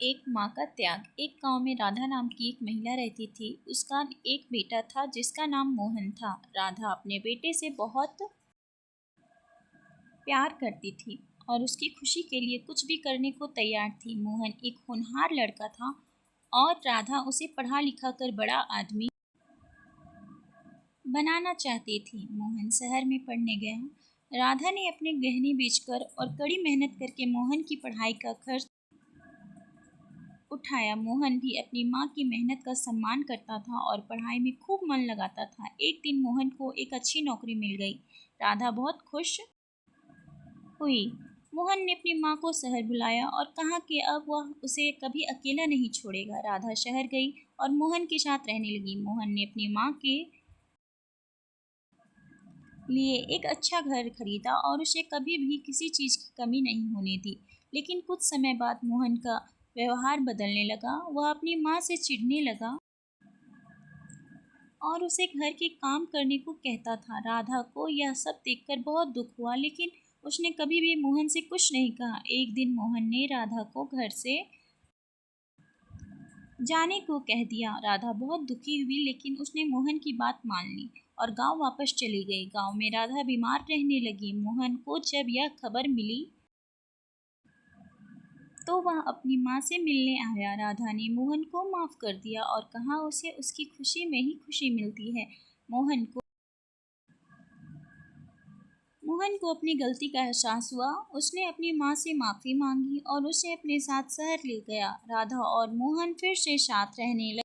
एक माँ का त्याग। एक गांव में राधा नाम की एक महिला रहती थी। उसका एक बेटा था जिसका नाम मोहन था। राधा अपने बेटे से बहुत प्यार करती थी और उसकी खुशी के लिए कुछ भी करने को तैयार थी। मोहन एक होनहार लड़का था और राधा उसे पढ़ा लिखा कर बड़ा आदमी बनाना चाहती थी। मोहन शहर में पढ़ने गया। राधा ने अपने गहने बेचकर और कड़ी मेहनत करके मोहन की पढ़ाई का खर्च उठाया। मोहन भी अपनी माँ की मेहनत का सम्मान करता था और पढ़ाई में खूब मन लगाता था। एक दिन मोहन को एक अच्छी नौकरी मिल गई। राधा बहुत खुश हुई। मोहन ने अपनी माँ को शहर बुलाया और कहा कि अब वह उसे कभी अकेला नहीं छोड़ेगा। राधा शहर गई और मोहन के साथ रहने लगी। मोहन ने अपनी माँ के लिए एक अच्छा घर खरीदा और उसे कभी भी किसी चीज़ की कमी नहीं होने दी। लेकिन कुछ समय बाद मोहन का व्यवहार बदलने लगा। वह अपनी माँ से चिढ़ने लगा और उसे घर के काम करने को कहता था। राधा को यह सब देखकर बहुत दुख हुआ, लेकिन उसने कभी भी मोहन से कुछ नहीं कहा। एक दिन मोहन ने राधा को घर से जाने को कह दिया। राधा बहुत दुखी हुई, लेकिन उसने मोहन की बात मान ली और गांव वापस चली गई। गांव में राधा बीमार रहने लगी। मोहन को जब यह खबर मिली तो वह अपनी माँ से मिलने आया। राधा ने मोहन को माफ कर दिया और कहा उसे उसकी खुशी में ही खुशी मिलती है। मोहन को अपनी गलती का एहसास हुआ। उसने अपनी माँ से माफ़ी मांगी और उसे अपने साथ शहर ले गया। राधा और मोहन फिर से साथ रहने लगे।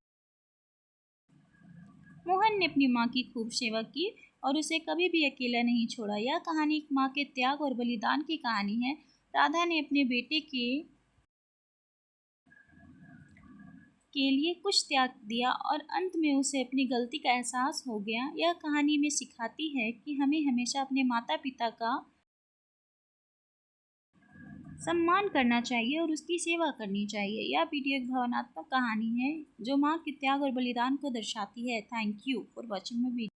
मोहन ने अपनी माँ की खूब सेवा की और उसे कभी भी अकेला नहीं छोड़ा। यह कहानी एक माँ के त्याग और बलिदान की कहानी है। राधा ने अपने बेटे के लिए कुछ त्याग दिया और अंत में उसे अपनी गलती का एहसास हो गया। यह कहानी में सिखाती है कि हमें हमेशा अपने माता पिता का सम्मान करना चाहिए और उसकी सेवा करनी चाहिए। यह वीडियो एक भावनात्मक कहानी है जो माँ के त्याग और बलिदान को दर्शाती है। Thank you for watching my video.